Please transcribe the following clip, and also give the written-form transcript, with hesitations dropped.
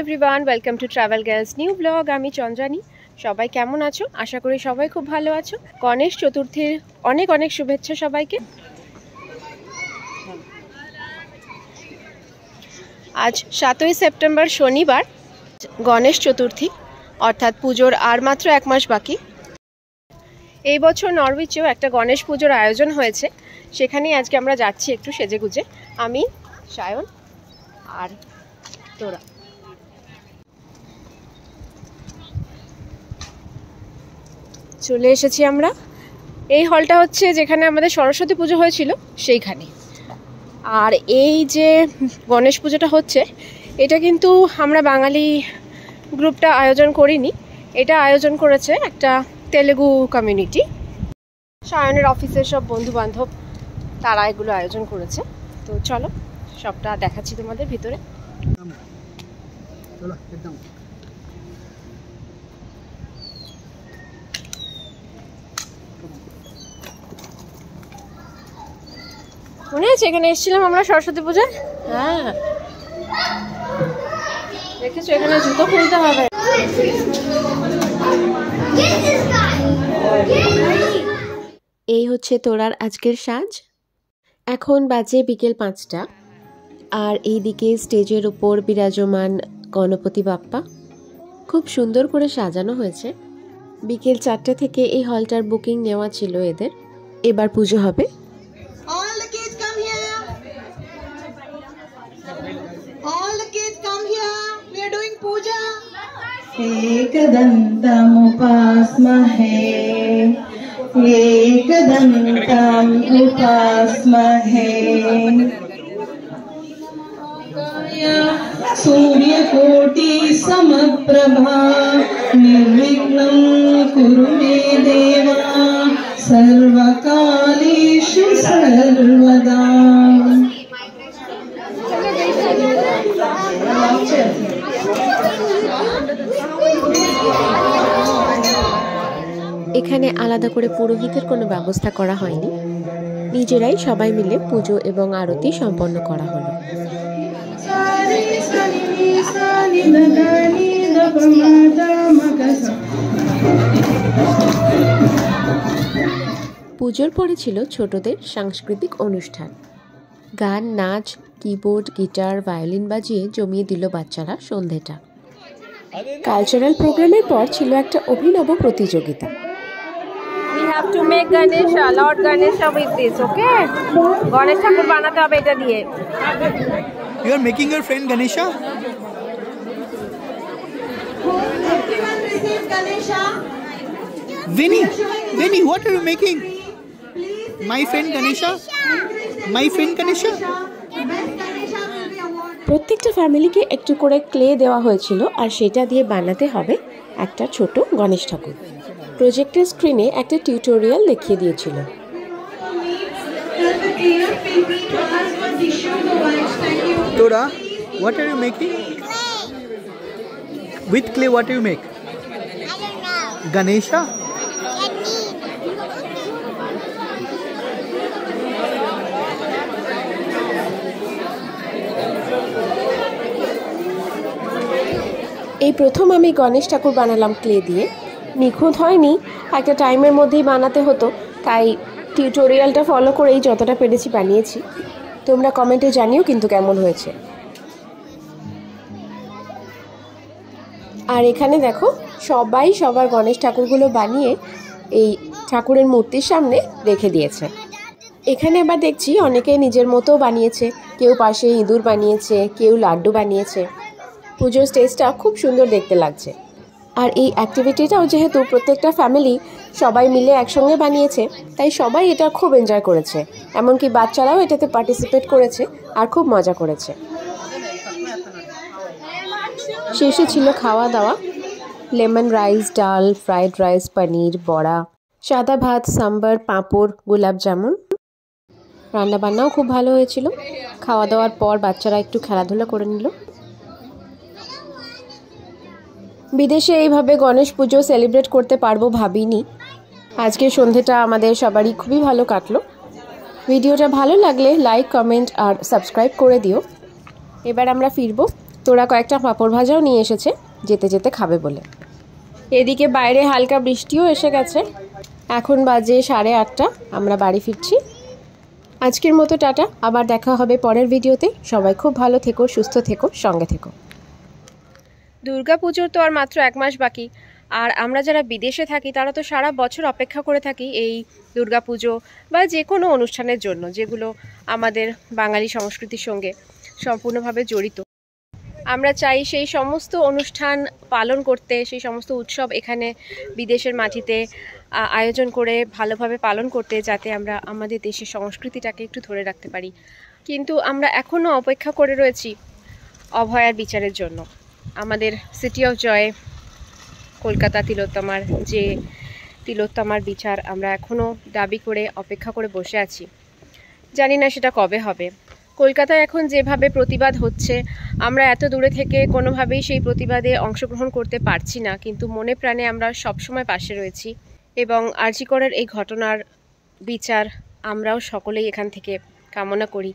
Everyone, welcome to travel girls new blog. আমি চন্দ্রানী। সবাই কেমন আছো? আশা করি সবাই খুব ভালো আছো। গণেশ চতুর্থীর অনেক অনেক শুভেচ্ছা সবাইকে। আজ 7ই সেপ্টেম্বর শনিবার, গণেশ চতুর্থী, অর্থাৎ পুজোর আর মাত্র এক মাস বাকি। এই বছর নরউইচেও একটা গণেশ পুজোর আয়োজন হয়েছে, সেখানেই আজকে আমরা যাচ্ছি একটু সেজেগুজে। আমি, সায়ন আর তোরা। চলে এসেছি আমরা। এই হলটা হচ্ছে যেখানে আমাদের সরস্বতী পুজো হয়েছিল সেইখানে। আর এই যে গণেশ পুজোটা হচ্ছে, এটা কিন্তু আমরা বাঙালি গ্রুপটা আয়োজন করিনি, এটা আয়োজন করেছে একটা তেলেগু কমিউনিটি। সায়নের অফিসের সব বন্ধু বান্ধব তারা এগুলো আয়োজন করেছে। তো চলো সবটা দেখাচ্ছি তোমাদের ভিতরে। মনে আছে এখানে এসেছিলাম আমরা সরস্বতী পূজায়? হ্যাঁ, দেখেছো এখানে জুতো খুলতে হবে। এই হচ্ছে তোরার আজকের সাজ। এখন বাজে বিকেল 5টা, আর এইদিকে স্টেজের উপর বিরাজমান গণপতি বাপ্পা খুব সুন্দর করে সাজানো হয়েছে। বিকেল 4টে থেকে এই হলটার বুকিং নেওয়া ছিল এদের। এবার পুজো হবে। एकदन्तमुपास्महे एकदन्तम् उपास्महे सूर्यकोटि समप्रभा निर्विघ्नं कुरु मे देवा सर्वकालेषु सर्वदा। এখানে আলাদা করে পুরোহিতের কোনো ব্যবস্থা করা হয়নি, নিজেরাই সবাই মিলে পুজো এবং আরতি সম্পন্ন করা হলো। পুজোর পরে ছিল ছোটদের সাংস্কৃতিক অনুষ্ঠান। গান, নাচ, কিবোর্ড, গিটার, ভায়োলিন বাজিয়ে জমিয়ে দিল বাচ্চারা সন্ধেটা। কালচারাল প্রোগ্রামের পর ছিল একটা অভিনব প্রতিযোগিতা। We have to make Ganesha, Lord Ganesha with this, okay? Ganesh ঠাকুর বানাতে হবে এটা দিয়ে। You are making your friend Ganesha? Vinny, what are you making? My friend Ganesha? My friend Ganesha? প্রত্যেকটা ফ্যামিলিকে একটু করে ক্লে দেওয়া হয়েছিল, আর সেটা দিয়ে বানাতে হবে একটা ছোট গণেশ ঠাকুর। প্রজেক্টের স্ক্রিনে একটা টিউটোরিয়াল দেখিয়ে দিয়েছিল। Tora, what are you making? With clay, what do you make? I don't know. Ganesha? এই প্রথম আমি গণেশ ঠাকুর বানালাম ক্লে দিয়ে। নিখুঁত হয়নি, একটা টাইমের মধ্যেই বানাতে হতো, তাই টিউটোরিয়ালটা ফলো করেই যতটা পেরেছি বানিয়েছি। তোমরা কমেন্টে জানিও কিন্তু কেমন হয়েছে। আর এখানে দেখো সবাই সবার গণেশ ঠাকুরগুলো বানিয়ে এই ঠাকুরের মূর্তির সামনে রেখে দিয়েছে। এখানে আবার দেখছি অনেকে নিজের মতো বানিয়েছে, কেউ পাশে ইঁদুর বানিয়েছে, কেউ লাড্ডু বানিয়েছে। পুজোর স্টেজটা খুব সুন্দর দেখতে লাগছে। আর এই অ্যাক্টিভিটিটাও যেহেতু প্রত্যেকটা ফ্যামিলি সবাই মিলে একসঙ্গে বানিয়েছে, তাই সবাই এটা খুব এনজয় করেছে। এমনকি বাচ্চারাও এটাতে পার্টিসিপেট করেছে আর খুব মজা করেছে। শেষে ছিল খাওয়া দাওয়া। লেমন রাইস, ডাল, ফ্রাইড রাইস, পনির, বড়া, সাদা ভাত, সাম্বার, পাঁপড়, গোলাপ জামুন। রান্নাবান্নাও খুব ভালো হয়েছিল। খাওয়া দাওয়ার পর বাচ্চারা একটু খেলাধুলা করে নিল। বিদেশে এইভাবে গণেশ পুজো সেলিব্রেট করতে পারবো ভাবিনি। আজকে সন্ধেটা আমাদের সবারই খুবই ভালো কাটলো। ভিডিওটা ভালো লাগলে লাইক, কমেন্ট আর সাবস্ক্রাইব করে দিও। এবার আমরা ফিরবো তোরা কয়েকটা পাঁপড় ভাজাও নিয়ে এসেছে যেতে যেতে খাবে বলে। এদিকে বাইরে হালকা বৃষ্টিও এসে গেছে। এখন বাজে 8:30, আমরা বাড়ি ফিরছি। আজকের মতো টাটা, আবার দেখা হবে পরের ভিডিওতে। সবাই খুব ভালো থেকো, সুস্থ থেকো, সঙ্গে থেকো। দুর্গাপুজোর তো আর মাত্র 1 মাস বাকি, আর আমরা যারা বিদেশে থাকি তারা তো সারা বছর অপেক্ষা করে থাকি এই দুর্গাপুজো বা যে কোনো অনুষ্ঠানের জন্য, যেগুলো আমাদের বাঙালি সংস্কৃতির সঙ্গে সম্পূর্ণভাবে জড়িত। আমরা চাই সেই সমস্ত অনুষ্ঠান পালন করতে, সেই সমস্ত উৎসব এখানে বিদেশের মাটিতে আয়োজন করে ভালোভাবে পালন করতে, যাতে আমরা আমাদের দেশের সংস্কৃতিটাকে একটু ধরে রাখতে পারি। কিন্তু আমরা এখনও অপেক্ষা করে রয়েছি অভয়ার বিচারের জন্য। আমাদের সিটি অফ জয় কলকাতা তিলোত্তমার যে তিলোত্তমার বিচার আমরা এখনও দাবি করে অপেক্ষা করে বসে আছি। জানি না সেটা কবে হবে। কলকাতায় এখন যেভাবে প্রতিবাদ হচ্ছে, আমরা এত দূরে থেকে কোনোভাবেই সেই প্রতিবাদে অংশগ্রহণ করতে পারছি না, কিন্তু মনে প্রাণে আমরা সবসময় পাশে রয়েছি। এবং আরজি করের এই ঘটনার বিচার আমরাও সকলেই এখান থেকে কামনা করি।